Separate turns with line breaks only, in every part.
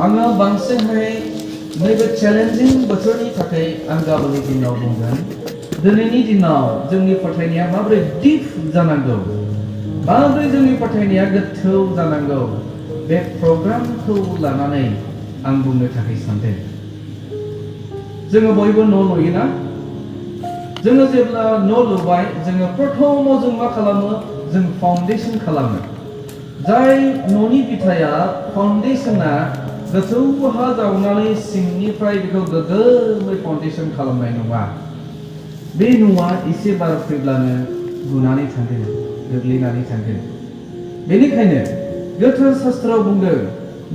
आङो बांसिनहाय नैबे चेलेन्जिं बोथोरनि थाखाय आं गाबोननि दिनाव बुंगोन दिनैनि दिनाव जोंनि फोथायनाया माबोरै दिप जानांगौ माबोरै जोंनि फोथायनाया गोथौ जानांगौ बे प्रग्रामखौ लानानै आं बुंनो थाखाय सानदों। जोङो बयबो न' लुयोना जोङो जेब्ला न' लुबाय जोङो प्रथमाव जों मा खालामो जों फाउन्डेसन खालामो जाय न'नि बिथाया फाउन्डेसना गोथौ हा जावनानै सिंनिफ्राय बेखौ गोग्गोमै फाउन्डेसन खालामनाय नङा बे न'आ एसे बार फैब्लानो गुनानै थांगोन गोग्लैनानै थांगोन। बेनिखायनो गोथार शास्त्रआव बुंदों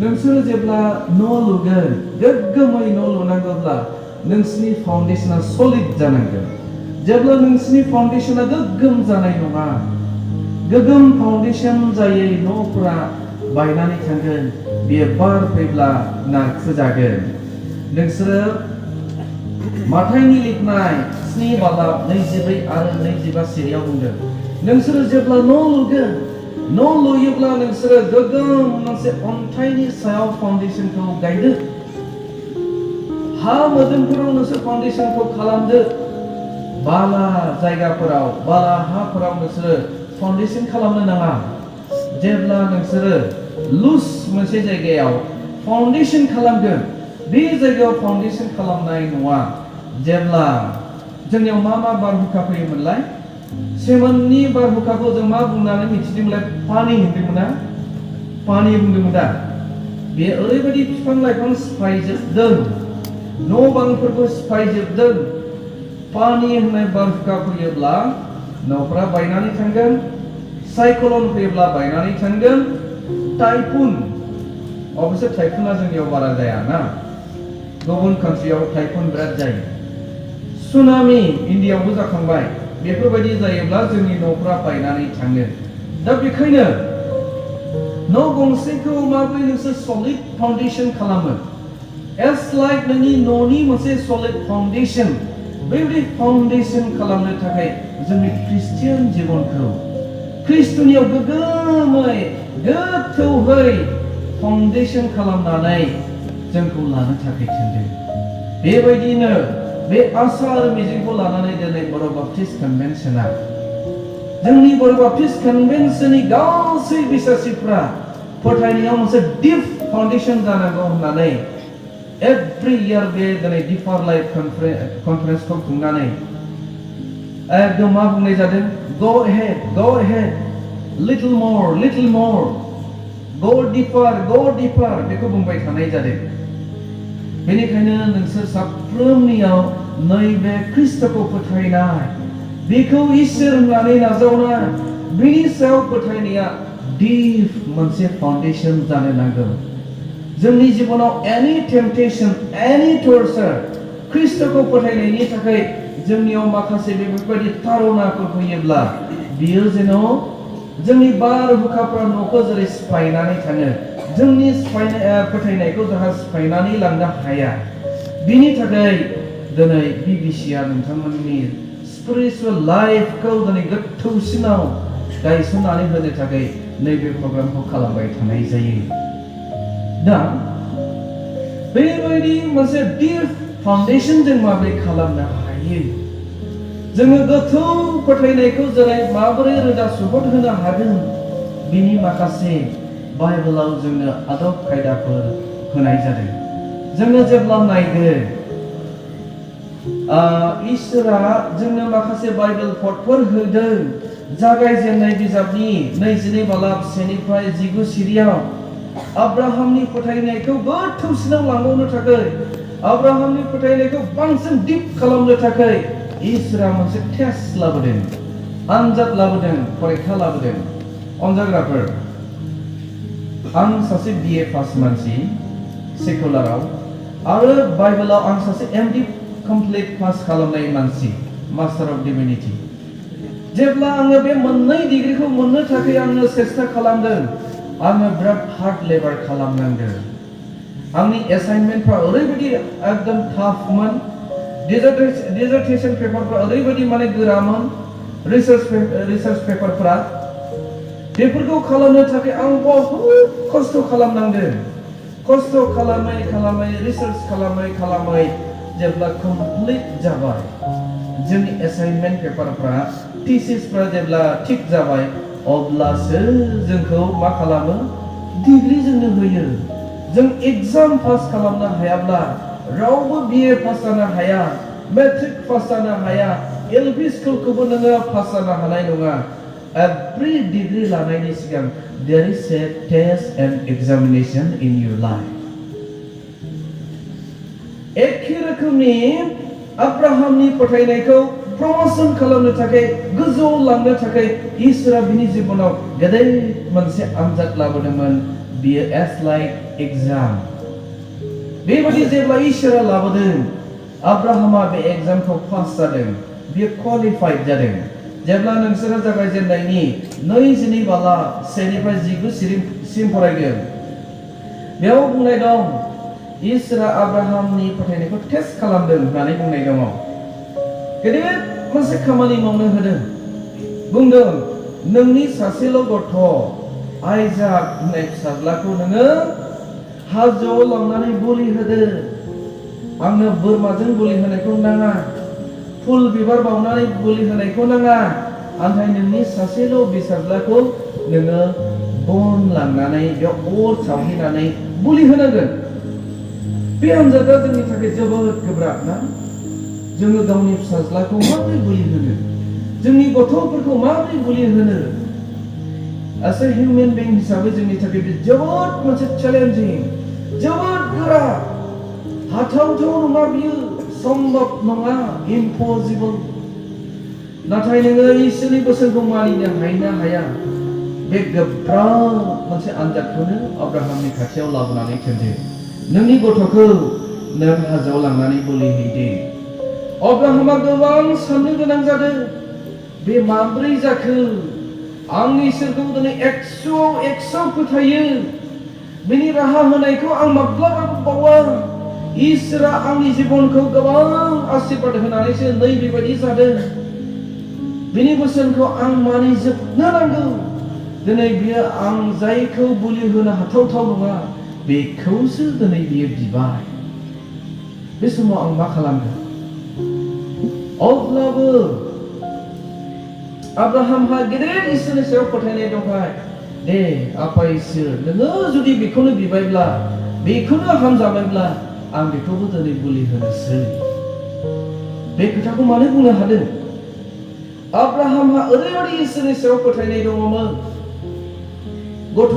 नोंसोर जेब्ला न' लुगोन गोग्गोमै न' लुनांगौब्ला नोंसिनि फाउन्डेसना सलिड जानांगोन। जेब्ला नोंसिनि फाउन्डेसना गोग्गोम जानाय नङा गोग्गोम फाउन्डेसन जायै न'फोरा बायनानै थांगोन बेयो बार फैब्ला नारखोजागोन। नोंसोरो माथाइनि लिरनाय 7:24 आरो 25 सिरियाव बुंदों नोंसोरो जेब्ला न' लुगोन न' लुयोब्ला नोंसोरो गोग्गोम मोनसे अन्थाइनि सायाव फाउन्डेसनखौ गायदो हा मोदोमफोराव नोंसोर फाउन्डेसनखौ खालामदो बाला जायगाफोराव बाला हाफोराव नोंसोरो फाउन्डेसन खालामनो नाङा। जेब्ला नोंसोरो लुज मोनसे जायगायाव फाउन्डेसन खालामगोन बे जायगायाव फाउन्डेसन खालामनाय नङा। जेब्ला जोंनियाव मा बारहुंखा फैयोमोनलाय सेमोननि बारहुंखाखौ जों मा बुंनानै मिथिदोंमोनलाय पानि होनदोंमोन ना पानि बुंदोंमोन दा बे ओरैबायदि बिफां लाइफां सिफायजोबदों न' बांफोरखौ सिफायजोबदों। पानि होननाय बारहुंखा फैयोब्ला न'फोरा बायनानै थांगोन साइक्ल'न फैयोब्ला बायनानै थांगोन। टाइफुन अबयसे टाइफुना जोंनियाव बारा जाया ना गुबुन कान्ट्रियाव टाइफुन बिराद जायो। सुनामि इन्डियायावबो जाखांबाय बेफोरबायदि जायोब्ला जोंनि न'फोरा बायनानै थाङो। दा बेखायनो न' गंसेखौ माबोरै नोंसोर सलिड फाउन्डेसन खालामो एस लाइक नोंनि न'नि मोनसे सलिड फाउन्डेसन बेबायदि फाउन्डेसन खालामनो थाखाय जोंनि ख्रिस्टियान जिबनखौ ख्रिस्टनियाव गोग्गोमै गोथौहै फाउन्डेसन खालामनानै जोंखौ लानो थाखाय थिनदों। बेबायदिनो बे आसा आरो मिजिंखौ लानानै दिनै बर' बाप्टिस्ट कनभेन्सना जोंनि बर' बाप्टिस्ट कनभेन्सननि गासै बिसासिफ्रा फोथायनायाव मोनसे डिप फाउन्डेसन जानांगौ होननानै एभ्रि इयार बे दिनै डिपार लाइफ कनफारेन्सखौ खुंनानै एकदम मा बुंनाय जादों go ahead little more go deeper बेखौ बुंबाय थानाय जादों। बेनिखायनो नोंसोर साफ्रोमनियाव नैबे ख्रिस्टखौ फोथायनाय बेखौ इसोर होननानै नाजावनाय बेनि सायाव फोथायनाया डिप मोनसे फाउन्डेसन जानो नांगौ। जोंनि जिबनाव एनि टेम्पटेशन एनि टर्चार ख्रिस्टखौ फोथायनायनि थाखाय जोंनियाव माखासे बेफोरबायदि तारनाफोर फैयोब्ला बियो जेन जोंनि बारहुंखाफ्रा न'खौ जेरै सिफायनानै थाङो जोंनि फोथायनायखौ जोंहा सिफायनानै लांनो हाया। बिनि थाखाय दिनै बिबिसिआ नोंथांमोननि स्पिरिचुअल लाइफखौ दिनै गोथौसिनाव गायसननानै होनो थाखाय नैबे प्रग्रामखौ खालामबाय थानाय जायो। दा बेबायदि मोनसे डिप फाउन्डेसन जों माबोरै खालामनो हायो जोङो गोथौ फोथायनायखौ जेरै माबोरै रोदा सुहद होनो हागोन बिनि माखासे बाइबेलाव जोंनो आदब खायदाफोर होनाय जादों। जोङो जेब्ला नायगोन इसोरा जोंनो माखासे बाइबेल पदफोर होदों। जागायजेननाय बिजाबनि 22:1-19 सिरियाव आब्राहामनि फोथायनायखौ गोथौसिनाव लांबावनो थाखाय आब्राहामनि फोथायनायखौ बांसिन डिप खालामनो थाखाय इसोरा मोनसे टेस्ट लाबोदों आनजाद लाबोदों फरिखा लाबोदों। अनजाग्राफोर आं सासे BA पास मानसि सेकुलाराव आरो बाइबेलाव आं सासे MD कमप्लिट पास खालामनाय मानसि मास्टार अफ डिभिनिटि। जेब्ला आङो बे मोननै डिग्रीखौ मोननो थाखाय आङो सेस्था खालामदों आङो बिराद हार्ड लेबार खालामनांदों। आंनि एसाइनमेन्टफ्रा ओरैबायदि एकदम टाफमोन डिजार्टेशन पेपारफ्रा ओरैबायदि माने गोरामोन रिसार्च पेपारफ्रा बेफोरखौ खालामनो थाखाय आं बहुत खस्थ' खालामनांदों। खस्थ' खालामै खालामै रिसार्च खालामै जेब्ला कमप्लिट जाबाय जोंनि एसाइनमेंट पेपारफ्रा थिसिसफ्रा जेब्ला थिक जाबाय अब्लासो जोंखौ मा खालामो डिग्री जोंनो होयो। जों एग्जाम पास खालामनो हायाब्ला रावबो BA पास जानो हाया, मेट्रिक पास जानो हाया, LP स्कुलखौबो नोङो पास जानो हानाय नङा। Every degree लानायनि सिगां there is a test and examination in your life. एखे रोखोमनि अब्राहामनि फोथायनायखौ प्रमोशन खालामनो थाखाय गोजौआव लांनो थाखाय इसोरा बिनि जिबनाव गेदेर मोनसे आनजाद लाबोदोंमोन। बियो एज लाइक एग्जाम। बेबायदि जेब्ला इसोरा लाबोदों अब्राहामा बे एग्जामखौ पास जादों, बियो क्वालिफाइड जादों। जेब्ला नोंसोरो जागायजेननायनि 2 बाला 1-19 फरायगोन, बेयाव बुंनाय दं इसोरा अब्राहामनि फोथायनायखौ टेस्ट खालामदों होननानै बुंनाय दङ। गेदेर मोनसे खामानि मावनो होदों, बुंदों नोंनि सासेल' गथ' आइजाक होननाय फिसाज्लाखौ नोङो हाजोआव लांनानै बोलि होदो। आंनो बोरमाजों बोलि होनायखौ नाङा, फुल बिबार बावनानै बोलि होनायखौ नाङा, ओमफ्राय नोंनि सासेल' फिसाज्लाखौ नोङो बन लांनानै बेयाव अर सावहैनानै बोलि होनांगोन। बे आनजादा जोंनि थाखाय जोबोद गोब्राब ना? जोङो गावनि फिसाज्लाखौ माबोरै बोलि होनो, जोंनि गथ'फोरखौ माबोरै बोलि होनो? एज ए हिउमेन बिं हिसाबै जोंनि थाखाय बे जोबोद मोनसे चेलेन्जिं, जोबोद गोरा, हाथावथाव नङा, बियो सम्भब नङा, इम्पसिबल। नाथाय नोङो इसोरनि बोसोनखौ मानिनो हायोना हाया? बे गोब्राब मोनसे आनजादखौनो अब्राहामनि खाथियाव लाबोनानै थिनदो। नोंनि गथ'खौ नों हाजोआव लांनानै बोलि हैदो। अब्राहामा गोबां साननो गोनां जादों। बे माब्रै जाखो? आं इसोरखौ दिनै 100 फोथायो। बिनि राहा होनायखौ आं माब्लाबाबो बावा। इसोरा आंनि जिबनखौ गोबां आशीर्बाद होनानैसो नै बेबायदि जादों। बिनि बोसोनखौ आं मानिजोबनो नांगौ। दिनै बियो आं जायखौ बोलि होनो हाथावथाव नङा बेखौसो दिनै बियो बिबाय। बे समाव आं मा खालामगोन? अब्लाबो अब्राहामहा गेदेर इसोरनि सायाव फोथायनाय दंखाय, दे आफा इसोर, नोङो जुदि बेखौनो बिबायब्ला, बेखौनो हामजाबायब्ला आं बेखौबो दिनै बोलि होनोसै। बे खोथाखौ मानो बुंनो हादों? अब्राहामहा ओरैबायदि इसोरनि सायाव फोथायनाय दङमोन। गथ'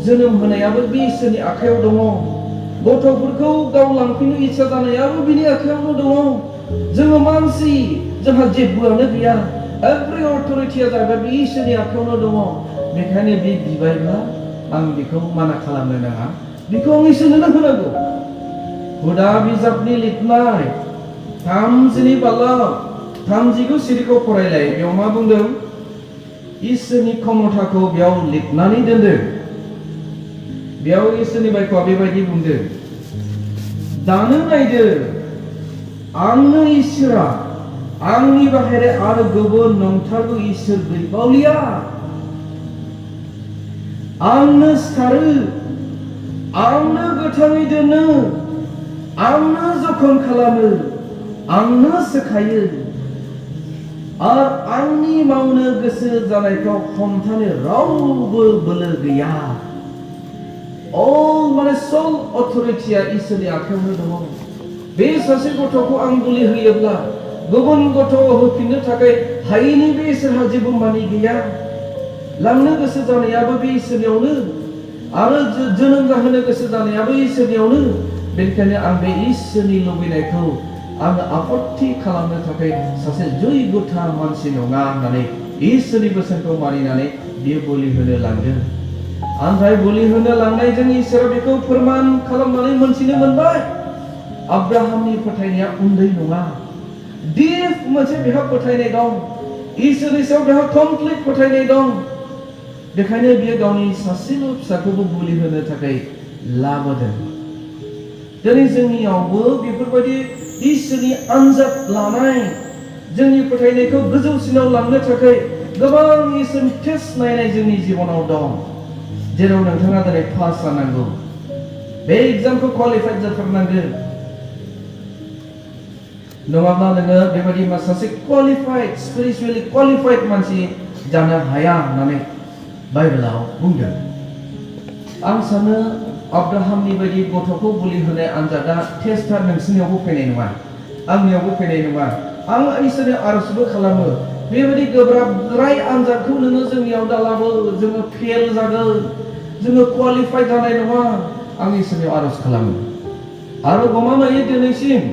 जोनोम होनायाबो बे इसोरनि आखायाव दङ। गथ'फोरखौ गाव लांफिननो इच्छा जानायाबो बिनि आखायावनो दङ। जोङो मानसि, जोंहा जेबोआनो गैया। एभ्रि अथरिटिया जाबाय बे इसोरनि आखायावनो दङ। बेखायनो बे बिबायब्ला आं बेखौ माना खालामनो नाङा, बेखौ आं इसोरनो होनांगौ। हुदा बिजाबनि लिरनाय 3 बाला 39 सिरिखौ फरायलाय। बेयाव मा बुंदों? इसोरनि क्षमताखौ बेयाव लिरनानै दोनदों। बेयाव इसोरनि बायख'आ बेबायदि बुंदों, दानो नायदो, आंनो इसोरा, आंनि बाहेरे आरो गुबुन नंथारगौ इसोर गैबावलिया। आंनो सिखारो, आंनो गोथाङै दोनो, आंनो जखम खालामो, आंनो सोखायो, आरो आंनि मावनो गोसो जानायखौ हमथानो रावबो बोलो गैया। माने सोल अथरिटिया इसोरनि आखायावनो दङ। बे सासे गथ'खौ आं बोलि होयोब्ला गुबुन गथ' होफिननो थाखाय हायैनि बे इसोरहा जेबो मानि गैया। लांनो गोसो जानायाबो बे इसोरनियावनो, आरो जोनोम जाहोनो गोसो जानायाबो इसोरनियावनो। बेनिखायनो आं बे इसोरनि लुबैनायखौ आङो आपत्ति खालामनो थाखाय सासे जयगथा मानसि नङा होननानै इसोरनि बोसोनखौ मानिनानै बियो बोलि होनो लांदों। ओमफ्राय बोलि होनो लांनायजों इसोरा बेखौ फोरमान खालामनानै मोनथिनो मोनबाय, अब्राहामनि फोथायनाया उन्दै नङा। दिप मोनसे बेहा फोथायनाय दं, इसोरनि सायाव बेहा कमप्लिट फोथायनाय दं। बेखायनो बियो गावनि सासेल' फिसाखौबो बोलि होनो थाखाय लाबोदों। दिनै जोंनियावबो बेफोरबायदि इसोरनि आनजाद लानाय, जोंनि फोथायनायखौ गोजौसिनाव लांनो थाखाय गोबां इसोरनि टेस्ट नायनाय जोंनि जिबनाव दं। जेराव नोंथाङा दिनै पास जानांगौ, बे एग्जामखौ क्वालिफाइड जाथारनांगोन नङाब्ला नोङो बेबायदि सासे क्वालिफाइड स्पिरिचुवेलि क्वालिफाइड मानसि जानो हाया होननानै बाइबेलाव बुंदों आं सानो अब्राहामनि बायदि गथ'खौ बोलि होनाय आनजादा टेस्टआ नोंसिनियावबो फैनाय नङा आंनियावबो फैनाय नङा आं इसोरनि आरजबो खालामो बेबायदि गोब्राबद्राय आनजादखौ नोङो जोंनियाव दालाबो जोङो फेल जागोन जोङो क्वालिफाइड जानाय नङा आं इसोरनियाव आरज खालामो आरो गमामायै दिनैसिम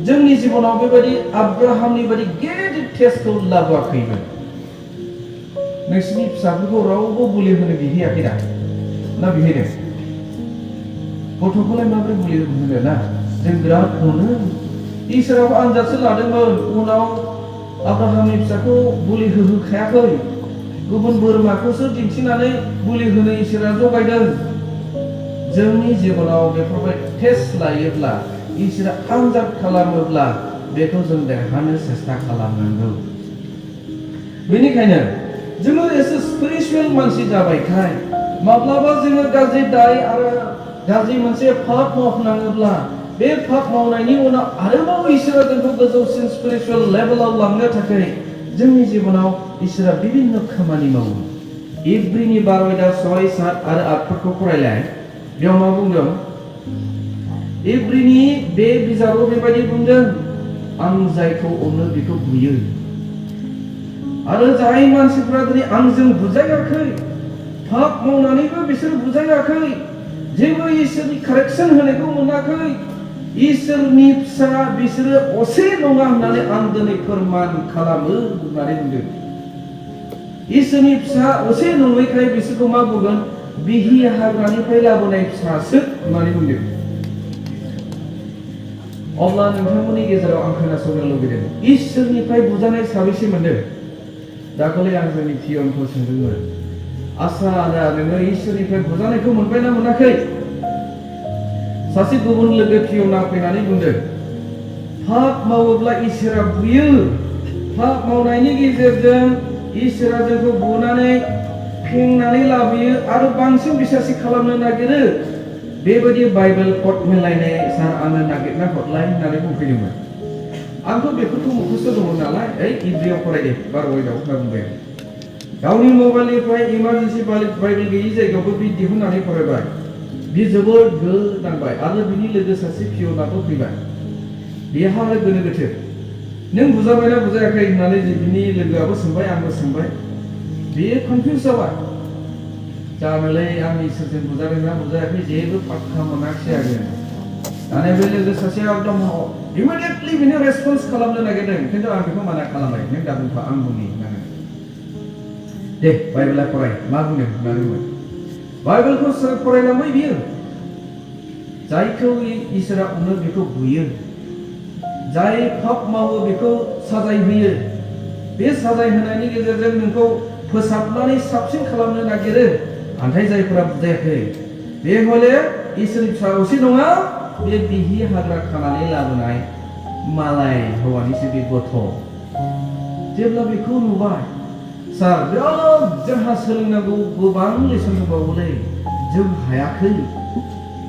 जोंनि जिबनाव बेबायदि अब्राहामनि बायदि गेदेर टेस्टखौ लाबोआखैमोन नोंसिनि फिसाफोरखौ रावबो बोलि होनो बिहैयाखै दा ना बिहैदों गथ'खौलाय माबोरै बोलि होनो ना जों बिराद अनो इसोराबो आनजादसो लादोंमोन उनाव अब्राहामनि फिसाखौ बोलि होखायाखै गुबुन बोरमाखौसो दिन्थिनानै बोलि होनो इसोरा जगायदों जोंनि जिबनाव बेफोरबायदि टेस्ट लायोब्ला इसोरा आनजाद खालामोब्ला बेखौ जों देरहानो सेस्था खालामनांगौ बेनिखायनो जोङो एसे स्पिरिचुवेल मानसि जाबायखाय माब्लाबा जोङो गाज्रि दाय आरो गाज्रि मोनसे पाप मावनाङोब्ला बे पाप मावनायनि उनाव आरोबाव इसोरा जोंखौ गोजौसिन स्पिरिचुवेल लेभेलाव लांनो थाखाय जोंनि जिबनाव इसोरा बिभिन्न खामानि मावो इब्रिनि 12:6-7 आरो 8फोरखौ फरायलाय बेयाव मा बुंदों इब्रिनि बे बिजाबाव बेबायदि बुंदों आं जायखौ अनो बेखौ बुयो आरो जाय मानसिफ्रा दिनै आंजों बुजायाखै पाप मावनानैबो बिसोर बुजायाखै जेबो इसोरनि कारेक्सन होनायखौ मोनाखै इसोरनि फिसा बिसोरो असे नङा होननानै आं दिनै फोरमान खालामो होननानै बुंदों इसोरनि फिसा असे नङैखाय बिसोरखौ मा बुंगोन बिहि हाग्रानिफ्राय लाबोनाय फिसासो होननानै बुंदों अब्ला नोंथांमोननि गेजेराव आं खोनासंनो लुबैदों इसोरनिफ्राय बुजानाय साबेसे मोनदों दाखालि आं जोंनि पियनखौ सोंदोंमोन आसा आदा नोङो इसोरनिफ्राय बुजानायखौ मोनबायना मोनाखै सासे गुबुन लोगो पियना फैनानै बुंदों पाप मावोब्ला इसोरा बुयो पाप मावनायनि गेजेरजों इसोरा जोंखौ बुनानै फेंनानै लाबोयो आरो बांसिन बिसासि खालामनो नागिरो बेबायदि बाइबेल कट मिलायनाय सार आंनो नागिरना हरलाय होननानै बुंफैदोंमोन आंथ' बेफोरखौ मुखस्थ' दङ नालाय इब्रियाव फरायदे 12:8 होनना बुंबाय गावनि मबाइलनिफ्राय इमारजेन्सि बाइबेल गैयि जायगायावबो बि दिहुननानै फरायबाय बि जोबोद गोनांबाय आरो बिनि लोगो सासे पियनाबो फैबाय बेहा आरो गोनो गोथो नों बुजाबायना बुजायाखै होननानै बिनि लोगोआबो सोंबाय आंबो सोंबाय बेयो कनफिउज जाबाय जानोलै आं इसोरजों बुजादोंना बुजायाखै जेबो पाक्का मोनाखिसै आरो दाने बे लोगो सासेया एकदम इमिडियेटलि बिनो रेसपन्स खालामनो नागिरदों खिन्थु आं बेखौ माना खालामबाय नों दा बुंफा आं बुंनि होननानै दे बाइबेला फराय मा बुंदों होननानै बुंबाय बाइबेलखौ सोर फरायलांबाय बियो जायखौ इसोरा अनो बेखौ बुयो जाय पाप मावो बेखौ साजाय होयो बे साजाय होनायनि गेजेरजों नोंखौ फोसाबनानै साबसिन खालामनो नागिरो नाथाय जायफोरा बुजायाखै बे हले इसोरनि फिसा असे नङा बे बिहि हाग्रा खानानै लाबोनाय मालाय हौवानिसो बे गथ' जेब्ला बेखौ नुबाय सार बिराद जोंहा सोलोंनांगौ गोबां लेसन दंबावोलै जों हायाखै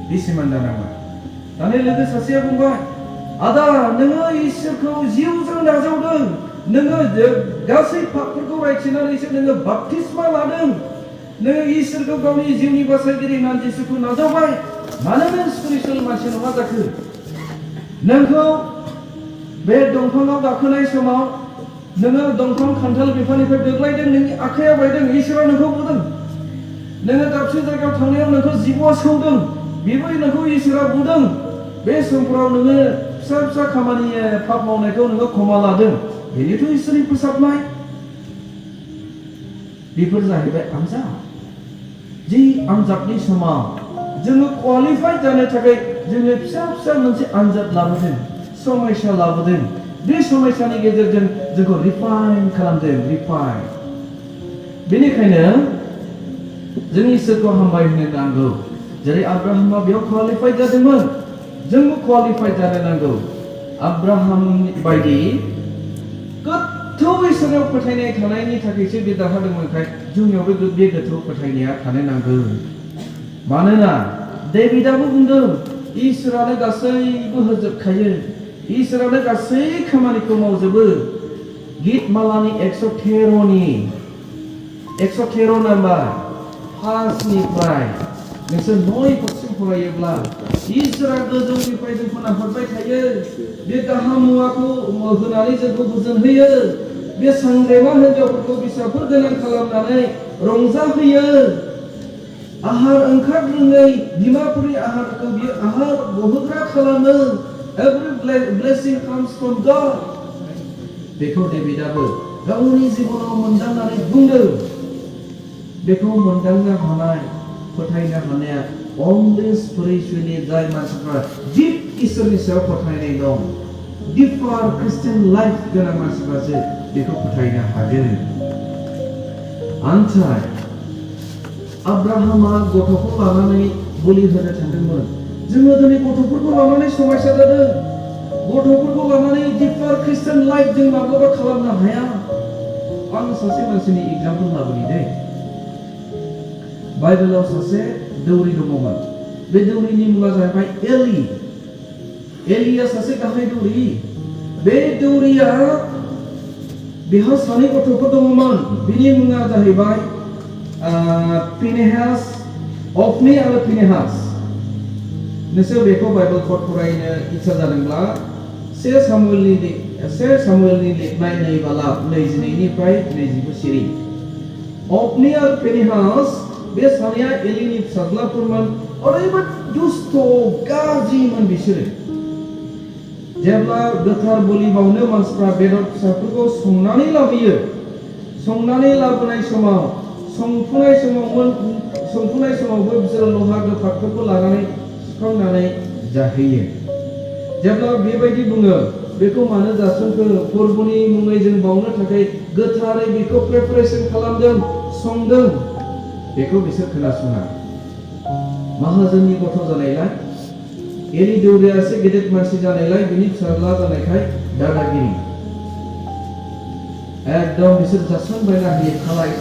बेसेमान जानांगौ दाने लोगो सासेया बुंबाय आदा नोङो इसोरखौ जिउजों नाजावदों नोङो गासै पापफोरखौ रायथिनानैसो नोङो बाप्तिस्मा लादों नोङो इसोरखौ गावनि जिउनि बासायगिरि होननानै जिसुखौ नाजावबाय मानो नों स्पिरिचुवेल मानसि नङा जाखो नोंखौ बे दंफाङाव गाखोनाय समाव नोङो दंफां खान्थाल बिफांनिफ्राय गोग्लैदों नोंनि आखाइया बायदों इसोरा नोंखौ बुदों नोङो दाबसे जायगायाव थांनायाव नोंखौ जिबौआ सौदों बेबो नोंखौ इसोरा बुदों बे समफोराव नोङो फिसा फिसा खामानि पाप मावनायखौ नोङो क्षमा लादों बेनिथ' इसोरनि फोसाबनाय बेफोर जाहैबाय आनजाद जि आनजादनि समाव जोङो क्वालिफाइड जानो थाखाय जोङो फिसा फिसा मोनसे आनजाद लाबोदों समयसा लाबोदों बे समयसानि गेजेरजों जोंखौ रिफाइन खालामदों रिफाइन बेनिखायनो जों इसोरखौ हामबाय होनो नांगौ जेरै आब्राहामा बेयाव क्वालिफाइड जादोंमोन जोंबो क्वालिफाइड जानो नांगौ आब्राहाम बायदि गोथौ इसोराव फोथायनाय थानायनि थाखायसो बे देरहादोंमोनखाय जोंनियावबो बे गोथौ फोथायनाया थानो नांगौ मानोना डेभिडाबो बुंदों इसोरानो गासैबो होजोबखायो इसोरानो गासै खामानिखौ मावजोबो गितमालानि 113 नाम्बार 5 निफ्राय नोंसोर 9 फारसे फरायोब्ला इसोरा गोजौनिफ्राय जोंखौ नाहरबाय थायो बे गाहाम मुवाखौ होनानै जोंखौ गोजोन होयो बे सांग्रेमा हिन्जावफोरखौ फिसाफोर गोनां खालामनानै रंजाहोयो आहार ओंखार रोङै बिमाफोरनि आहारखौ बियो आहार गहोग्रा खालामो every blessing comes from God बेखौ डेभिडाबो गावनि जिबनाव मोनदांनानै बुंदों बेखौ मोनदांनो हानाय फोथायनो हानाया only spiritually जाय मानसिफ्रा deep इसोरनि सायाव फोथायनाय दं deeper Christian life गोनां मानसिफ्रासो बेखौ फोथायनो हागोन आन्थाय आब्राहामा गथ'खौ लानानै बोलि होनो थांदोंमोन जोङो दिनै गथ'फोरखौ लानानै समस्या जादों गथ'फोरखौ लानानै deeper Christian life जों माब्लाबा खालामनो हाया आं सासे मानसिनि एग्जाम्पल लाबोनि दै बाइबेलाव सासे दौरि दङमोन बे दौरिनि मुङा जाहैबाय एलिया सासे गाहाय दौरि बे दौरिया बेहा सानै गथ'फोर दङमोन बिनि मुङा जाहैबाय फिनेहास अफनि आरो फिनेहास नोंसोर बेखौ बाइबेलखौ फरायनो इच्छा जादोंब्ला 1 सामुएलनि लिरनाय 2 निफ्राय 22 सिरि अफनि आरो फिनेहास बे सानैया एलिनि फिसाज्लाफोरमोन ओरैबायदि दुस्थ गाज्रिमोन बिसोरो जेब्ला गोथार बोलि बावनो मानसिफ्रा बेदर फिसाफोरखौ संनानै लाबोयो संनानै लाबोनाय समाव संफुनाय समावबो बिसोरो लहा गोफारफोरखौ लानानै सुखांनानै जाहैयो जेब्ला बेबायदि बुङो बेखौ मानो जासनखो फोरबोनि मुङै जों बावनो थाखाय गोथारै बेखौ प्रिपारेसन खालामदों संदों बेखौ बिसोर खोनासङा माहाजोननि गथ' जानायलाय एलि दौरिया एसे गेदेर मानसि जानायलाय बिनि फिसाज्ला जानायखाय दादागिरि एकदम बिसोर जासनबायना होयो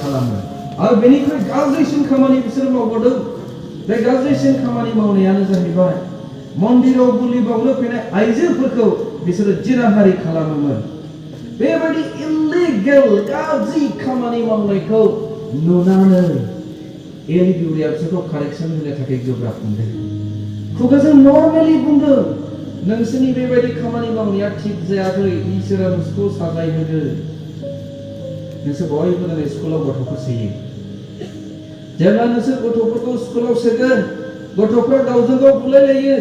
खालामो आरो बेनिख्रुइ गाज्रिसिन खामानि बिसोर मावबोदों बे गाज्रिसिन खामानि मावनायानो जाहैबाय मन्दिराव बोलि बावनो फैनाय आइजोफोरखौ बिसोरो जिनाहारि खालामोमोन बेबायदि इल्लिगेल गाज्रि खामानि मावनायखौ नुनानै एलि दौरिया बिसोरखौ कारेक्सन होनो थाखाय गोब्राब मोनदों खुगाजों नर्मेलि बुंदों नोंसोरनि बेबायदि खामानि मावनाया थिग जायाखै इसोरा नोंसोरखौ साजाय होदों नोंसोर बयबो दिनै स्कुलाव गथ'फोर सोयो जेब्ला नोंसोर गथ'फोरखौ स्कुलाव सोगोन गथ'फ्रा गावजों गाव बुलायलायो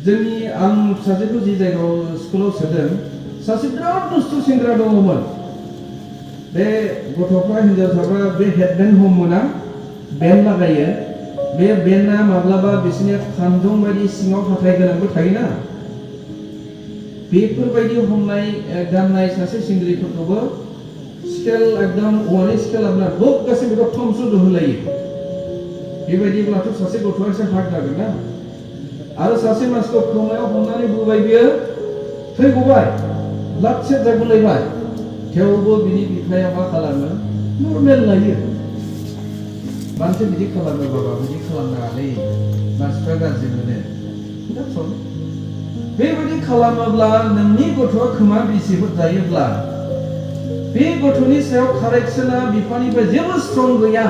जोंनि आं फिसाजोखौ जि जायगायाव स्कुलाव सोदों सासे बिराद दुस्थु सेंग्रा दङमोन बे गथ'फ्रा हिन्जावसाफ्रा बे हेडबेन्ड हम मोना बेन्ड लागायो बे बेन्डआ माब्लाबा बिसोरनि खानजं बायदि सिङाव हाथाय गोनांबो थायोना बेफोरबायदि हमनाय गाननाय सासे सिंग्रिफोरखौबो स्केल एकदम औवानि स्केल लाबोना गासै बेखौ थमसु होलायो बेबायदिब्लाथ' सासे गथ'आ एसे हार्ड जागोन ना आरो सासे मानसिखौ खोमायाव हमनानै बुबाय बियो थै गबाय ब्लाड सेट जागुलायबाय थेवबो बिनि बिफाया मा खालामो नर्मेल लायो मानसि बिदि खालामो बाबा बिदि खालामनाङालै मानसिफ्रा गाज्रि मोनो बेबायदि खालामोब्ला नोंनि गथ'आ खोमा बिसिफोर जायोब्ला बे गथ'नि सायाव कारेक्सना बिफानिफ्राय जेबो स्ट्रं गैया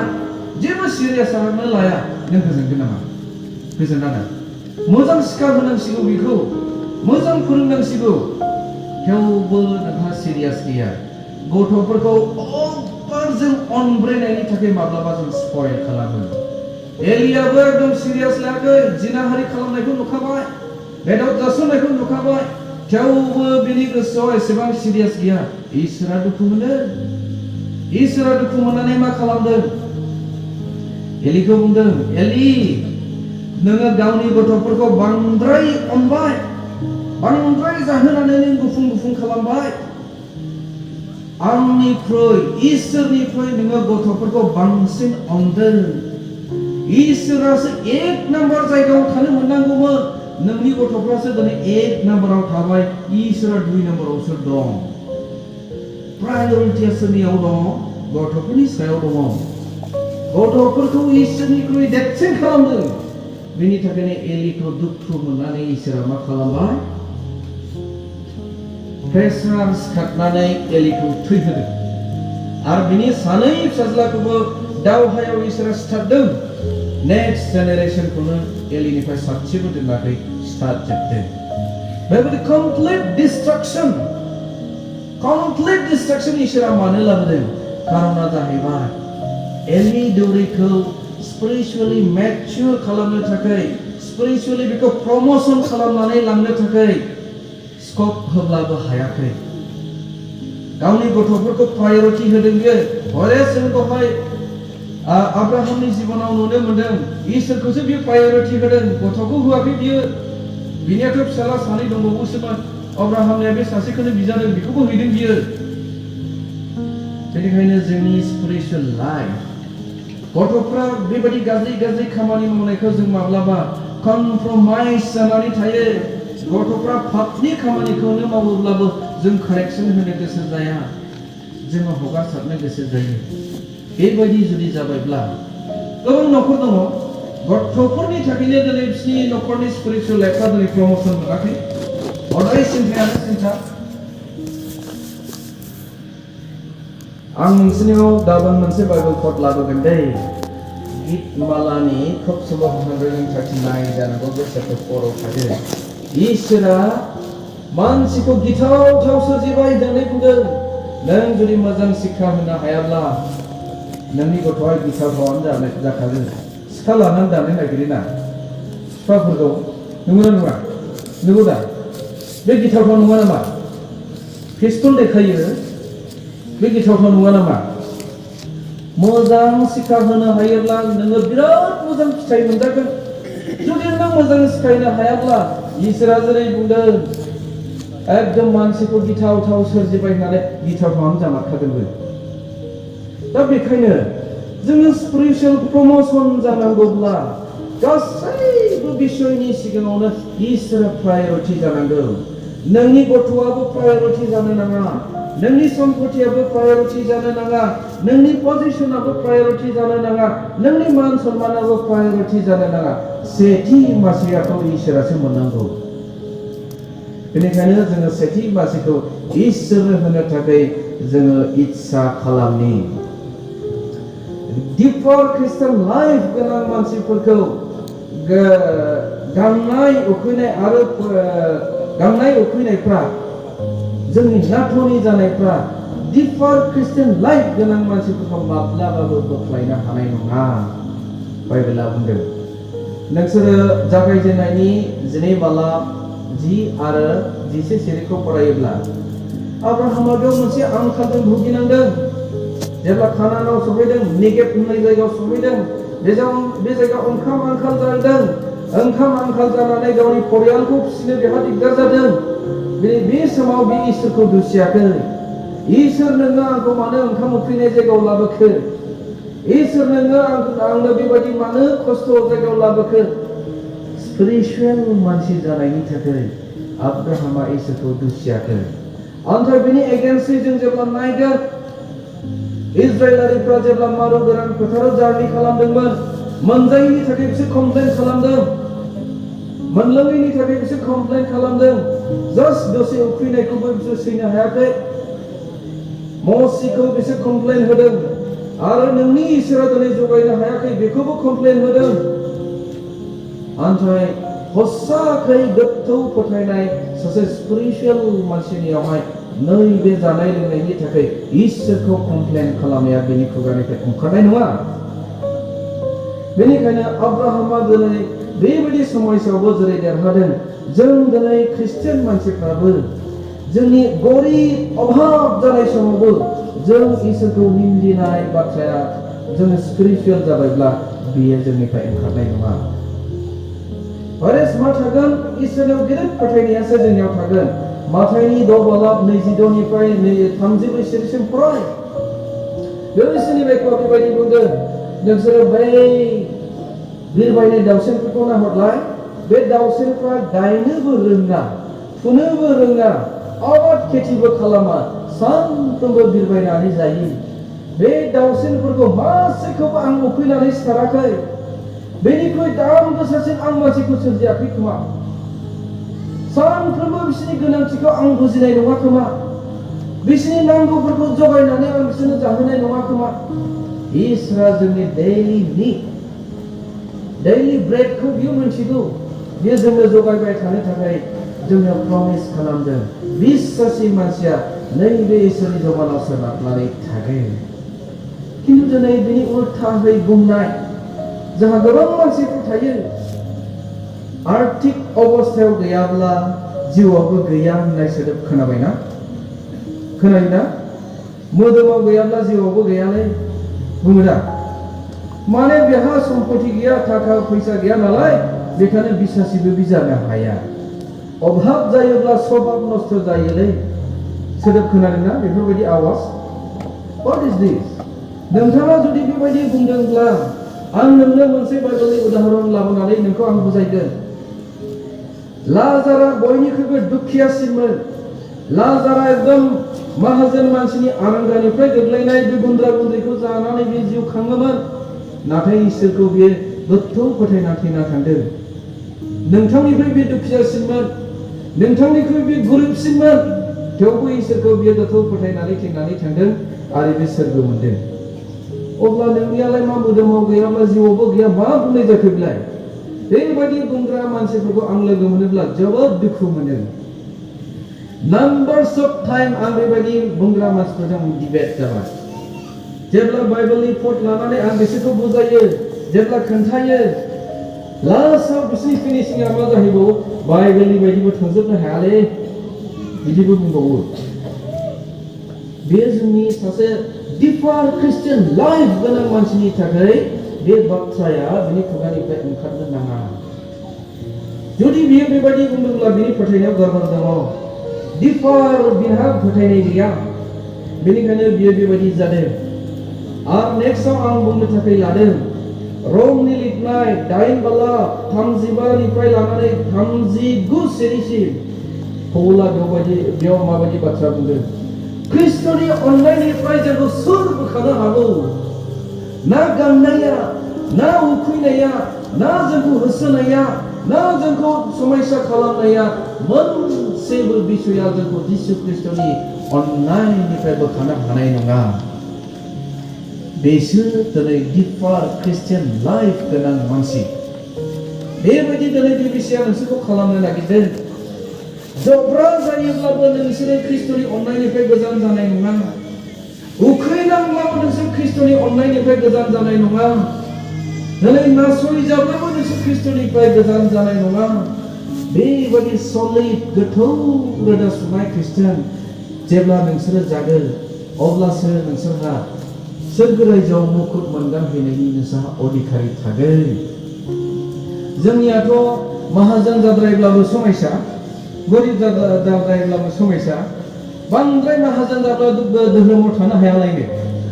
जेबो सिरियास आनो लाया नों गोजोनगोन नामा गोजोना ना मोजां सिखा होनांसिगौ बेखौ मोजां फोरोंनांसिगौ थेवबो नोंहा सिरियास गैया गथ'फोरखौ जों अनब्रेनायनि थाखाय माब्लाबा जों स्पइल खालामो एलियाबो एकदम सिरियास लायाखै जिनाहारि खालामनायखौ नुखाबाय बेदर जासननायखौ नुखाबाय थेवबो बिनि गोसोआव एसेबां सिरियास गैया इसोरा दुखु मोनो इसोरा दुखु मोननानै मा खालामदों एलिखौ बुंदों एलि नोङो गावनि गथ'फोरखौ बांद्राय अनबाय बांद्राय जाहोनानै नों गुफुं खालामबाय आंनिख्रुइ इसोरनिख्रुइ नोङो गथ'फोरखौ बांसिन अनदों इसोरासो 1 नाम्बार जायगायाव थानो मोननांगौमोन नोंनि गथ'फ्रासो दिनै 1 नाम्बाराव थाबाय इसोरा 2 नाम्बारावसो दं प्रायरिटिया सोरनियाव दङ गथ'फोरनि सायाव दङ गथ'फोरखौ इसोरनिख्रुइ देरसिन खालामदों बिनि थाखायनो एलिखौ दुखु मोननानै इसोरा मा खालामबाय प्रेसार सिखारनानै एलिखौ थैहोदों आरो बिनि सानै फिसाज्लाखौबो दावहायाव इसोरा सिथारदों नेक्स्ट जेनेरेशनखौनो एलिनिफ्राय साबसिनबो दोनाखै सिथारजोबदों बेबायदि कमप्लिट डिस्ट्राक्शन इसोरा मानो लाबोदों कारना जाहैबाय एलि दौरिखौ स्पिरिचुअली मैच्योर खालामनो थाखाय स्पिरिचुअली बेखौ प्रमोशन खालामनानै लांनो थाखाय स्कोप होब्लाबो हायाखै गावनि गथ'फोरखौ प्रायोरिटी होदों बियो हरे जों दहाय आब्राहामनि जिबनाव नुनो मोनदों इसोरखौसो बियो प्रायोरिटी होदों गथ'खौ होआखै बियो बिनियाथ' फिसाला सानै दंबावोसोमोन अब्राहामनिया बे सासेखौनो बिजादों बेखौबो हैदों बियो बेनिखायनो जोंनि स्पिरिचुअल लाइफ गथ'फ्रा बेबायदि गाज्रि खामानि मावनायखौ जों माब्लाबा कमप्रमाइज जानानै थायो गथ'फ्रा पापनि खामानिखौनो मावोब्लाबो जों कारेक्शन होनो गोसो जाया जोङो हगारसारनो गोसो जायो बेबायदि जुदि जाबायब्ला गोबां न'खर दङ गथ'फोरनि थाखायनो दिनै बिसोरनि न'खरनि स्पिरिचुअल लाइफआ दिनै प्रमोशन मोनाखै हदाय सिन्थायानो सिन्था आं नोंसोरनियाव गाबोन मोनसे बाइबल कोट लाबोगोन दै गीतमालानि खोब सल' 139 जानांगौ बे चैप्टार 4 आव थायो इसोरा मानसिखौ गिथाव सोरजिबाय होननानै बुंदों नों जुदि मोजां शिक्षा होनो हायाब्ला नोंनि गथ'आ गिथावआनो जाखागोन सिखा लानानै दानो नागिरोना सिखाफोरखौ नंगौना नङा नंगौ दा बे गिथावथाव नङा नामा पिस्तल देखायो बे गिथावथाव नङा नामा मोजां शिक्षा होनो हायोब्ला नोङो बिराद मोजां फिथाइ मोनजागोन जुदि नों मोजां सिखायनो हायाब्ला इसोरा जेरै बुंदों एकदम मानसिखौ गिथाव सोरजिबाय होननानै गिथावआनो जामारखागोनबो दा बेखायनो जोङो स्पिरिचुअल प्रमोशन जानांगौब्ला गासैबो बिषयनि सिगाङावनो इसोरा प्रायोरिटी जानांगौ नोंनि गथ'आबो प्रायोरिटी जानो नाङा नोंनि सम्पथियाबो प्रायोरिटी जानो नाङा नोंनि पजिशनाबो प्रायोरिटी जानो नाङा नोंनि मान सन्मानाबो प्रायोरिटी जानो नाङा सेथि मासियाखौ इसोरासो मोननांगौ बेनिखायनो जोङो सेथि मासिखौ इसोरनो होनो थाखाय जोङो इच्छा खालामनि डिपर ख्रिस्टान लाइफ गोनां मानसिफोरखौ गांनाय उखैनायफ्रा जोंनि नाथ'नि जानायफ्रा डिपर ख्रिस्टान लाइफ गोनां मानसिफोरखौ माब्लाबाबो बोख्लायनो हानाय नङा बाइबेला बुंदों नोंसोरो जागायजेननायनि 10 आरो 11 सिरिखौ फरायोब्ला आब्राहामा बेयाव मोनसे आंखालजों भुगिनांदों जेब्ला कानानाव सहैदों नेगेब होननाय जायगायाव सहैदों बे जायगायाव ओंखाम आंखाल जादों ओंखाम आंखाल जानानै गावनि परियालखौ फिसिनो बेहा दिगदार जादों बे समाव बे इसोरखौ दुसियाखै इसोर नोङो आंखौ मानो ओंखाम उखैनाय जायगायाव लाबोखो इसोर नोङो आंनो बेबायदि मानो खस्थ' जायगायाव लाबोखो स्पिरिचुअल मानसि जानायनि थाखाय आब्राहामा इसोरखौ दुसियाखै ओमफ्राय बेनि एगेन्स्टै जों जेब्ला नायगोन इजराइलारिफ्रा जेब्ला मारु गोरान फोथाराव जार्नि खालामदोंमोन मोनजायैनि थाखाय बिसोर कमप्लेन खालामदों मोनलोङैनि थाखाय बिसोर कमप्लेन खालामदों जास्ट दसे उखैनायखौबो बिसोर सैनो हायाखै मसिखौ बिसोर कमप्लेन होदों आरो नोंनि इसोरा दिनै जगायनो हायाखै बेखौबो कमप्लेन होदों ओमफ्राय हसाखै गोथौ फोथायनाय सासे स्पिरिचुअल मानसिनियावहाय नैबे जानाय लोंनायनि थाखाय इसोरखौ कमप्लेन खालामनाया बेनि खुगानिफ्राय ओंखारनाय नङा बेनिखायनो आब्राहामा दिनै बेबायदि समयसायावबो जेरै देरहादों जों दिनै ख्रिस्टियान मानसिफ्राबो जोंनि गरिब अभाब जानाय समावबो जों इसोरखौ निन्दिनाय बाथ्राया जोङो स्पिरिचुअल जाबायब्ला बेयो जोंनिफ्राय ओंखारनाय नङा मा थागोन इसोरनाव गिदिर फोथायनायासो जोंनियाव थागोन माथाइनि 6:22निफ्राय 30 फराय इसोरनि बाइबेलाव बेबायदि बुंदों नोंसोरो बै बिरबायनाय दाउसेनफोरखौ नाहरलाय बे दाउसेनफ्रा गायनोबो रोङा फुनोबो रोङा आबाद खेथिबो खालामा सानफ्रोमबो बिरबायनानै जायो बे दाउसेनफोरखौ मासेखौबो आं उखैनानै सिथाराखै बेनिख्रुइ दाम गोसासिन आं मानसिखौ सोरजियाखै खोमा सानफ्रोमबो बिसोरनि गोनांथिखौ आं बुजिनाय नङा खोमा बिसोरनि नांगौफोरखौ जगायनानै आं बिसोरनो जाहोनाय नङा खोमा इसोरा जोंनि दैलि ब्रेडखौ बियो मिथिगौ बियो जोंनो जगायबाय थानो थाखाय जोंनो प्रमिस खालामदों बिश्वासि मानसिया नैबे इसोरनि जबानाव सोनारनानै थागोन खिन्थु दिनै बिनि उल्थाहै बुंनाय जोंहा गोबां मानसिफोर थायो आर्थिक अबस्थायाव गैयाब्ला जिउआवबो गैया होननाय सोदोब खोनाबायना खोनायोना मोदोमाव गैयाब्ला जिउआवबो गैयालै बुङो दा माने बेहा सम्पति गैया थाखा फैसा गैया नालाय बेखायनो बिश्वासिबो जानो हाया अभाब जायोब्ला स्वभाब नष्ट जायोलै सोदोब खोनादोंना बेफोरबायदि आवाज What is this? नोंथाङा जुदि बेबायदि बुंदोंब्ला आं नोंनो मोनसे बाइबेलनि उदाहरन लाबोनानै नोंखौ आं बुजायगोन लाजारा बयनिख्रुइबो दुखियासिनमोन लाजारा एकदम माहाजोन मानसिनि आरांगानिफ्राय गोग्लैनाय बे गुन्द्रा गुन्द्रिखौ जानानै बे जिउ खाङोमोन नाथाय इसोरखौ बियो गोथौ फोथायना थैना थांदों नोंथांनिख्रुइ बे दुखियासिनमोन नोंथांनिख्रुइ बे गोरिबसिनमोन थेवबो इसोरखौ बियो गोथौ फोथायनानै थैनानै थांदों आरो बे सोरगो मोनदों अब्ला नोंनियालाय मा मोदोमाव गैयाब्ला जिउआवबो गैया मा बुंनाय जाखो बिलाय बेबायदि बुंग्रा मानसिफोरखौ आं लोगो मोनोब्ला जोबोद दुखु मोनो नाम्बार्स अफ टाइम आं बेबायदि बुंग्रा मानसिफोरजों डिबेट जाबाय जेब्ला बाइबेलनि पट लानानै आं बिसोरखौ बुजायो जेब्ला खोन्थायो लास्टआव बिसोरनि फिनिशिंआ मा जाहैबावो बाइबेलनि बायदिबो थांजोबनो हायालै बिदिबो बुंबावो बेयो जोंनि सासे डिपार क्रिस्टियान लाइफ गोनां मानसिनि थाखाय बे बाथ्राया बिनि खुगानिफ्राय ओंखारनो नाङा जुदि बियो बेबायदि बुंदोंब्ला बिनि फोथायनायाव गोरबोर दङ डिपार बिहा फोथायनाय गैया बेनिखायनो बियो बेबायदि जादों आरो नेक्स्टआव आं बुंनो थाखाय लादों रमनि लिरनाय 8:35 निफ्राय लानानै 39 सेरिसिम पौला बेयाव माबायदि बाथ्रा बुंदों क्रिस्ट'नि अननायनिफ्राय जोंखौ सोर बोखानो हागौ ना गांनाया ना उखैनाया ना जोंखौ होसोनाया ना जोंखौ समायसा खालामनाया मोनसेबो बिसया जोंखौ जिसु ख्रिस्ट'नि अननायनिफ्राय बोखानो हानाय नङा बिसोर दिनै डिपार क्रिस्टियान लाइफ गोनां मानसि बेबायदि दिनै बिबिसिया नोंसोरखौ खालामनो नागिरदों जब्रा जायोब्लाबो नोंसोरो ख्रिस्ट'नि अननायनिफ्राय गोजान जानाय नङा उखैनांब्लाबो नोंसोर ख्रिस्ट'नि अननायनिफ्राय गोजान जानाय नङा दिनै नासयजाब्लाबो नोंसोर ख्रिस्ट'निफ्राय गोजान जानाय नङा बेबायदि सलिड गोथौ रोदा सुनाय ख्रिस्टियान जेब्ला नोंसोरो जागोन अब्लासो नोंसोरहा सोरगो रायजोआव मुकुट मोनगानहैनायनि नोंसोरहा अधिकारि थागोन जोंनियाथ' माहाजोन जाद्रायब्लाबो समयसा गरिब जाद्रायब्लाबो समयसा बांद्राय माहाजोन जाब्ला धोरोमाव थानो हायालायनो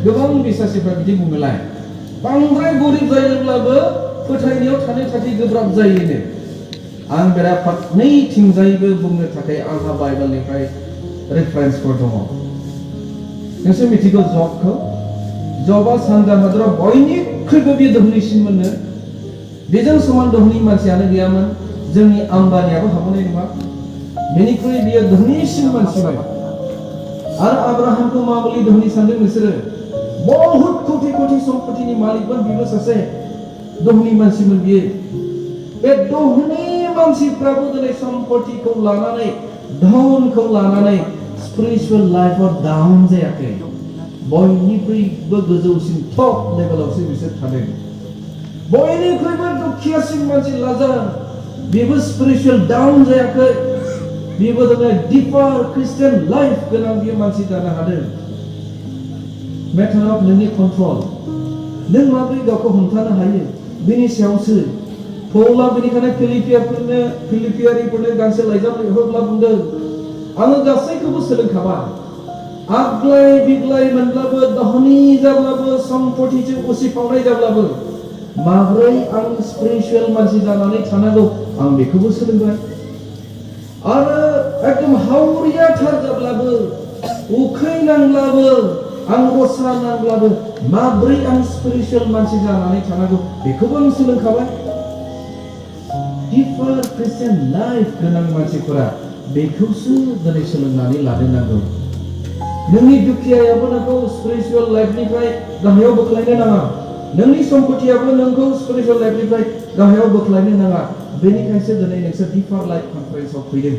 गोबां बिश्वासिफ्रा बिदि बुङोलाय बांद्राय गरिब जायोब्लाबो फोथायनायाव थानो थाखाय गोब्राब जायोनो आं बेराफारनैथिंजायबो बुंनो थाखाय आंहा बाइबेलनिफ्राय रेफारेन्सफोर दङ नोंसोर मिथिगौ जबा सानजा हादराव बयनिख्रुइबो बियो दोहोनिसिनमोननो बेजों समान दोहोनि मानसियानो गैयामोन जोंनि आम्बानियाबो हाबनाय नङा बेनिख्रुइ बियो दोहोनिसिन मानसिमोन आरो आब्राहामखौ माबोरै दोहोनि सानदों नोंसोरो बहुत कोटि कोटि सम्पतिनि मालिकमोन बिबो सासे दोहोनि मानसिमोन बियो बे दोहोनि मानसिफ्राबो दिनै सम्पतिखौ लानानै धनखौ लानानै स्पिरिचुअल लाइफआव डाउन जायाखै बयनिख्रुइबो गोजौसिन टप लेभेलावसो बिसोर थादों बयनिख्रुइबो दुखियासिन मानसि लाजार बेबो स्पिरिचुअल डाउन जायाखै बेबो दिनै डिपार क्रिस्टियान लाइफ गोनां बियो मानसि जानो हादों मेटार अफ नोंनि कन्ट्रल नों माबोरै गावखौ हमथानो हायो बेनि सायावसो पौला बेनिखायनो फिलिपियारिफोरनो गांसे लाइजाम लिरहरब्ला बुंदों आङो गासैखौबो सोलोंखाबाय आग्लाय बिग्लाय मोनब्लाबो धनी जाब्लाबो सम्पतिजों उसिफावनाय जाब्लाबो माबोरै आं स्पिरिचुअल मानसि जानानै थानांगौ आं बेखौबो सोलोंबाय आरो एकदम हावरियाथार जाब्लाबो उखैनांब्लाबो आं रसा नांब्लाबो माब्रै आं स्पिरिचुअल मानसि जानानै थानांगौ बेखौबो आं सोलोंखाबाय। डिपार क्रिस्टियान लाइफ गोनां मानसिफोरा बेखौसो दिनै सोलोंनानै लानो नांगौ। नोंनि दुखियायाबो नोंखौ स्पिरिचुअल लाइफनिफ्राय गाहायाव बोख्लायनो नाङा। नोंनि सम्पथियाबो नोंखौ स्पिरिचुअल लाइफनिफ्राय गाहायाव बोख्लायनो नाङा। बेनिखायसो दिनै नोंसोर डिपार लाइफ कनफारेन्सआव फैदों।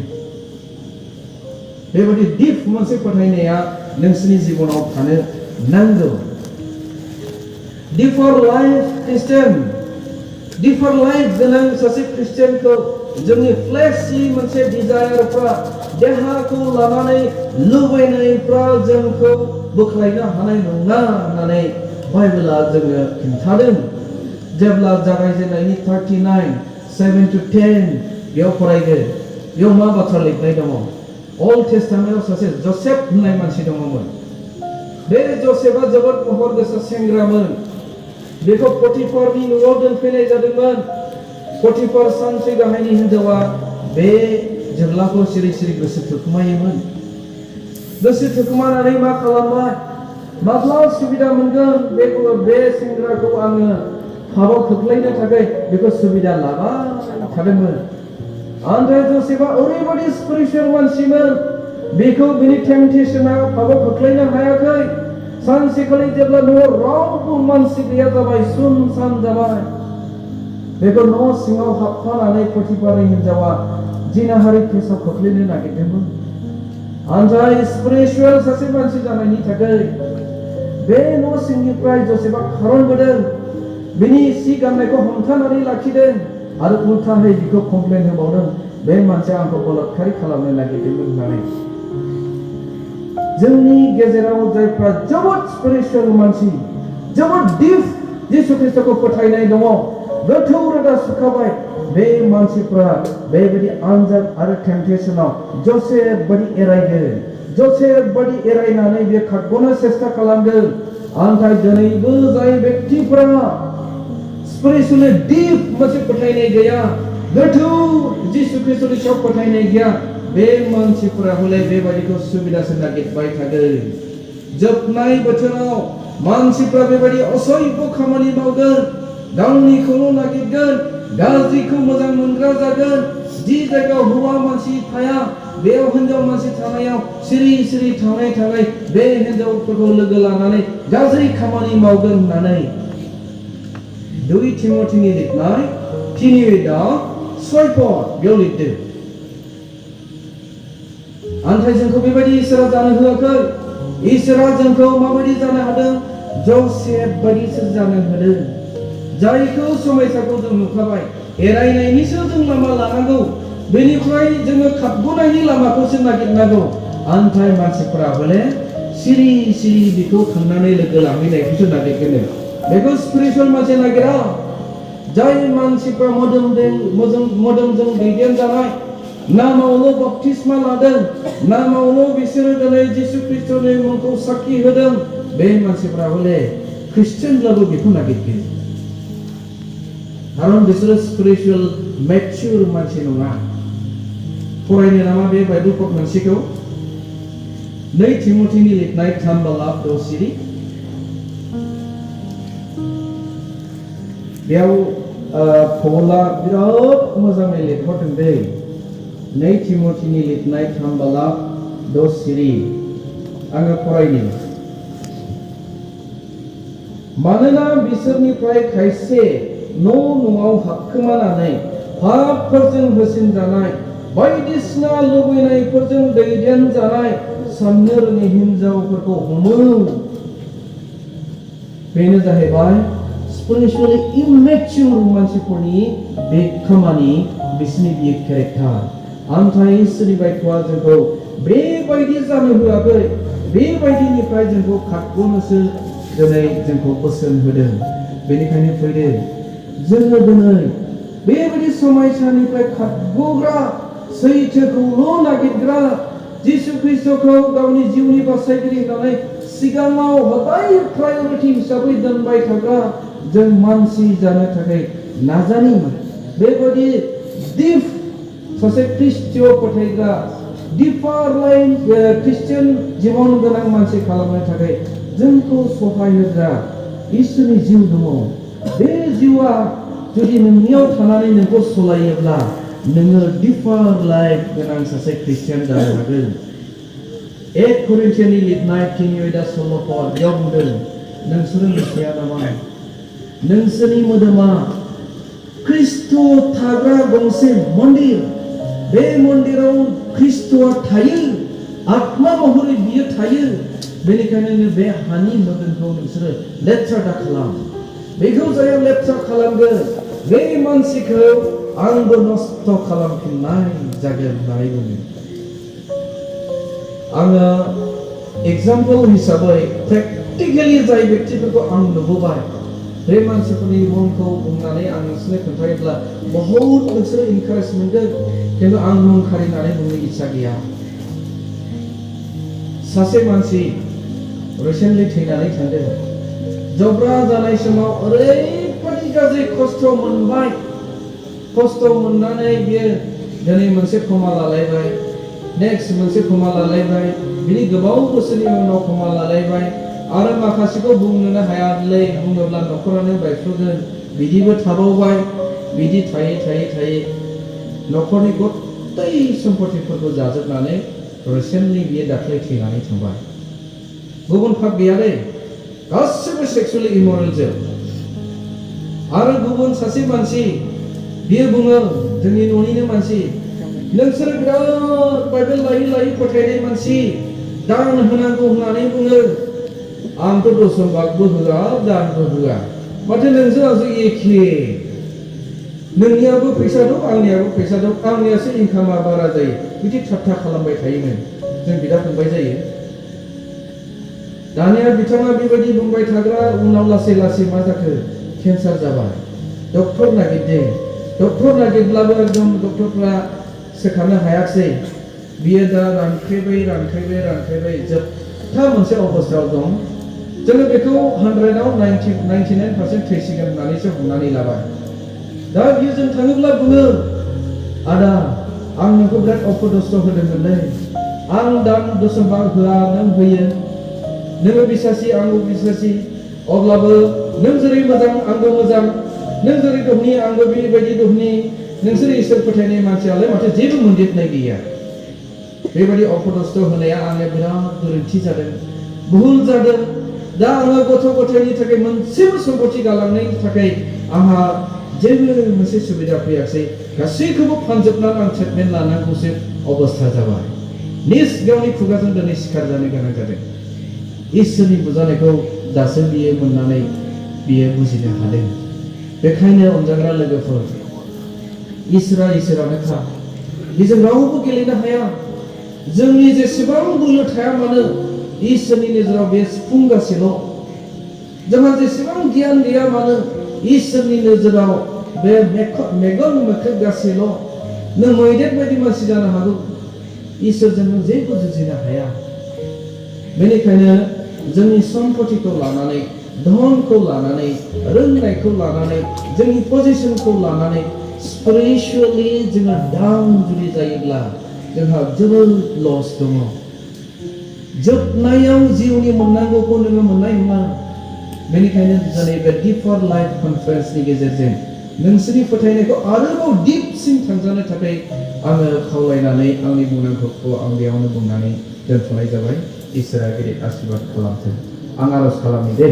बेबायदि दिप मोनसे फोथायनाया नोंसोरनि जिबनाव थानो नांगौ। Deeper life Christian, deeper life गोनां सासे क्रिस्टियानखौ जोंनि फ्लेशलि मोनसे डिजायारफ्रा, देहाखौ लानानै लुबैनायफ्रा जोंखौ बोख्लायनो हानाय नङा होननानै बाइबेला जोंनो खिन्थादों। जेब्ला जागायजेननायनि 39:7-10 बेयाव फरायगोन, बेयाव मा बाथ्रा लिरनाय दङ? अल्ड टेस्टामेन्टआव सासे जसेफ होननाय मानसि दङमोन। बे जसेफआ जोबोद महर गोसा सेंग्रामोन। बेखौ पटिफारनि न'आव दोनफैनाय जादोंमोन। पटिफार सानथ्रि गाहायनि हिनजावा बे जोब्लाखौ सिरि सिरि गोसो थोखोमायोमोन। गोसो थोखोमानानै मा खालामबाय? माब्ला सुबिदा मोनगोन बे सेंग्राखौ आङो हाबाव खोख्लैनो थाखाय बेखौ सुबिदा लाबाय थादोंमोन। ओमफ्राय जसेफआ ओरैबायदि स्पिरिचुअल मानसिमोन, बेखौ बिनि टेम्पटेसना हाबाव खोख्लैनो हायाखै। सानसेखालि जेब्ला न'आव रावबो मानसि गैया जाबाय, सुनसान जाबाय, बेखौ न' सिङाव हाबफानानै पटिफारनि हिनजावा जिनाहारि केसाव खोख्लैनो नागिरदोंमोन। ओमफ्राय स्पिरिचुअल सासे मानसि जानायनि थाखाय बे न' सिंनिफ्राय जसेफआ खारनबोदों। बिनि सि गाननायखौ हमथानानै लाखिदों आरो उल्थाहै बिखौ कमप्लेन होबावदों, बे मानसिया आंखौ बलात्कारि खालामनो नागिरदोंमोन होननानै। जोंनि गेजेराव जायफ्रा जोबोद स्पिरिचुअल मानसि, जोबोद दिप जिसु ख्रिस्टखौ फोथायनाय दङ, गोथौ रोदा सुखाबाय, बे मानसिफ्रा बेबायदि आनजाद आरो टेम्पटेसनाव जसेफ बायदि एरायगोन। जसेफ बायदि एरायनानै बे खारग'नो सेस्था खालामगोन। ओमफ्राय दिनैबो जाय बेक्तिफोरा स्पिरिचुअली दिप मोनसे फोथायनाय गैया, गोथौ जिसु ख्रिस्टनि सायाव फोथायनाय गैया, बे मानसिफोरा हले बेबायदिखौ सुबिदासो नागिरबाय थागोन। जोबनाय बोथोराव मानसिफ्रा बेबायदि असह्य खामानि मावगोन, गावनिखौल' नागिरगोन, गाज्रिखौ मोजां मोनग्रा जागोन। जि जायगायाव हौवा मानसि थाया, बेयाव हिनजाव मानसि थानायाव सिरि सिरि थानाय बे हिनजावफोरखौ लोगो लानानै गाज्रि खामानि मावगोन होननानै 2 तिमथिनि लिरनाय 3:6 बेयाव लिरदों। ओमफ्राय जोंखौ बेबायदि इसोरा जानो होआखै। इसोरा जोंखौ माबायदि जानो होदों? जसेफ बायदिसो जानो होदों। जायखौ समायसाखौ जों नुखाबाय, एरायनायनिसो जों लामा लानांगौ, बेनिफ्राय जोङो खारग'नायनि लामाखौसो नागिरनांगौ। ओमफ्राय मानसिफोरा हले सिरि सिरि बेखौ थांनानै लोगो लाहैनायखौसो नागिरगोन। बेखौ स्पिरिचुअल मानसि नागिरा। जाय मानसिफ्रा मोदोमजों दैदेनजानाय, नामावल' बाप्तिस्मा लादों, नामावल' बिसोरो दिनै जिसु ख्रिस्टनि मुंखौ साखि होदों, बे मानसिफ्रा हले ख्रिस्टियानब्लाबो बेखौ नागिरगोन। खारन बिसोरो स्पिरिचुअल मेच्युर मानसि नङा। फरायनो नामा बे बाइबेल पद मोनसेखौ? 2 तिमथिनि लिरनाय 3:10। बेयाव पौला बिराद मोजाङै लिरहरदों दै। 2 तिमथिनि लिरनाय 3:10 आङो फरायनि। मानोना बिसोरनिफ्राय खायसे न'आव हाबखोमानानै पापफोरजों होसिनजानाय, बायदिसिना लुबैनायफोरजों दैदेनजानाय साननो रोङै हिनजावफोरखौ हमो। बेनो जाहैबाय स्पिरिचुअली इमेच्युर मानसिफोरनि बे खामानि, बिसोरनि बे केरेक्टार। ओमफ्राय इसोरनि बाथ्राया जोंखौ बेबायदि जानो होआखै, बेबायदिनिफ्राय जोंखौ खारग'नोसो दिनै जोंखौ बोसोन होदों। बेनिखायनो फैदो जोङो दिनै बेबायदि समायसानिफ्राय खारग'ग्रा, सैथोखौल' नागिरग्रा, जिसु ख्रिस्टखौ गावनि जिउनि बासायगिरि होननानै सिगाङाव हदाय प्रायरिटि हिसाबै दोनबाय थाग्रा जों मानसि जानो थाखाय नाजानि। बेबायदि दिप सासे ख्रिस्टीय फोथायग्रा, डिपार लाइन ख्रिस्टियान जिबन गोनां मानसि खालामनो थाखाय जोंखौ सहाय होग्रा इसोरनि जिउ दङ। बे जिउआ जुदि नोंनियाव थानानै नोंखौ सलायोब्ला नोङो डिपार लाइफ गोनां सासे ख्रिस्टियान जानो हागोन। 1 करिन्थियानि लिरनाय 3:16 बेयाव बुंदों, नोंसोरो मिथिया नामा नोंसोरनि मोदोमा ख्रिस्ट' थाग्रा गंसे मन्दिर, बे मन्दिराव ख्रिस्ट'आ थायो, आत्मा महरै बियो थायो। बेनिखायनो बे हानि मोदोमखौ नोंसोरो लेथ्रा दा खालाम। बेखौ जाया लेथ्रा खालामगोन बे मानसिखौ आंबो नस्थ' खालामफिननाय जागोन होननानै बुङो। आङो एग्जाम्पल हिसाबै प्रेक्टिकेलि जाय व्यक्तिफोरखौ आं नुबोबाय, बे मानसिफोरनि मुंखौ बुंनानै आं नोंसोरनो खोन्थायोब्ला बहुद नोंसोरो इनकारेज मोनगोन, खिन्थु आं मुं खारिनानै बुंनो इच्छा गैया। सासे मानसि रिसेन्टलि थैनानै थांदों। जब्रा जानाय समाव ओरैबादि गाज्रि खस्थ' मोनबाय, खस्थ' मोननानै बियो दिनै मोनसे खमा लालायबाय, नेक्स्ट मोनसे खमा लालायबाय, बिनि गोबाव बोसोरनि उनाव खमा लालायबाय, आरो माखासेखौ बुंनोनो हायालै, बुङोब्ला न'खरानो बायफ्रुगोन, बिदिबो थाबावबाय। बिदि थायै थायै थायै न'खरनि गथै सम्पतिफोरखौ जाजोबनानै रिसेन्टलि बियो दाख्लै थैनानै थांबाय। गुबुन फाप गैयालै, गासिबो सेक्सुवेलि इमरेलजोब। आरो गुबुन सासे मानसि बियो बुङो, जोंनि न'निनो मानसि, नोंसोर बिराद बाइबेल लायै लायै फोथायनाय मानसि, दान होनांगौ होननानै बुङो। आंथ' दशम भागबो होआ, दानबो होआ, माथो नोंजों आंजों एखे। नोंनियाबो फैसा दं, आंनियाबो फैसा दं, आंनियासो इनकामा बारा जायो। बिदि ठाट्टा खालामबाय थायोमोन। जों बिदा फंबाय जायो। दानिया बिथाङा बेबायदि बुंबाय थाग्रा उनाव लासै लासै मा जाखो, केन्सार जाबाय। डक्टर नागिरदों, डक्टर नागिरब्लाबो एकदम डक्टरफ्रा सोखानो हायाखिसै। बियो दा रानख्रेबै रानख्रेबै रानख्रेबै जोबथा मोनसे अबस्थायाव दं। जोङो बेखौ 100आव 99% थैसिगोन होननानैसो हमनानै लाबाय। दा बियो जों थाङोब्ला बुङो, आदा आं नोंखौ बिराद अफदस्थ होदोंमोनलै, आं दान दशम भाग होआ, नों होयो, नोङो बिसासि आंबो बिसासि, अब्लाबो नों जेरै मोजां आंबो मोजां, नों जेरै दहनि आंबो बेबायदि दहनि, नोंसोर इसोर फोथायनाय मानसियालाय माथो जेबो मोनदेरनाय गैया। बेबायदि अफदस्थ होनाया आंनिया बिराद गोरोन्थि जादों, भुल जादों। दा आङो गथ' गथायनि थाखाय मोनसेबो सम्पति गालांनायनि थाखाय आंहा जेबो मोनसे सुबिदा फैयासै, गासैखौबो फानजोबनानै आं ट्रिटमेन्ट लानांगौसो अबस्था जाबाय। निज गावनि खुगाजों दिनै सिखार जानो गोनां जादों। इसोरनि बुजानायखौ दासो बियो मोननानै बियो बुजिनो हादों। बेखायनो अनजाग्रा लोगोफोर, इसोरा इसोरानोखा, बेजों रावबो गेलेनो हाया। जोंनि जेसेबां बोलो थाया मानो, इसोरनि नोजोराव बे सुफुंगासेल'। जोंहा जेसेबां गियान गैया मानो, इसोरनि नोजोराव बे मेगन मोख्रेबगासेल'। नों मैदेर बायदि मानसि जानो हागौ, इसोरजों नों जेबो जुजिनो हाया। बेनिखायनो जोंनि सम्पतिखौ लानानै, धनखौ लानानै, रोंनायखौ लानानै, जोंनि पजिशनखौ लानानै स्पिरिचुवेलि जोङो डाउन जुदि जायोब्ला जोंहा जोबोद लस दङ। जोबनायाव जिउनि मोननांगौखौ नोङो मोननाय नङा। बेनिखायनो दिनै बे डिपार लाइफ कनफारेन्सनि गेजेरजों नोंसोरनि फोथायनायखौ आरोबाव दिपसिन थांजानो थाखाय आङो खावलायनानै आंनि बुंनांगौखौ आं बेयावनो बुंनानै दोनथ'नाय जाबाय। इसोरा गिदिर आशीर्बाद खालामथों। आं आरज खालामो दे।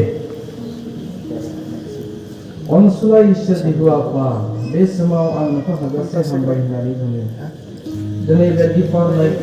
अनसुला इसोर बिहु आफा, बे समाव आं नोंखौ हाजासे हामबाय होननानै बुङो। दिनै बे डिपार लाइफ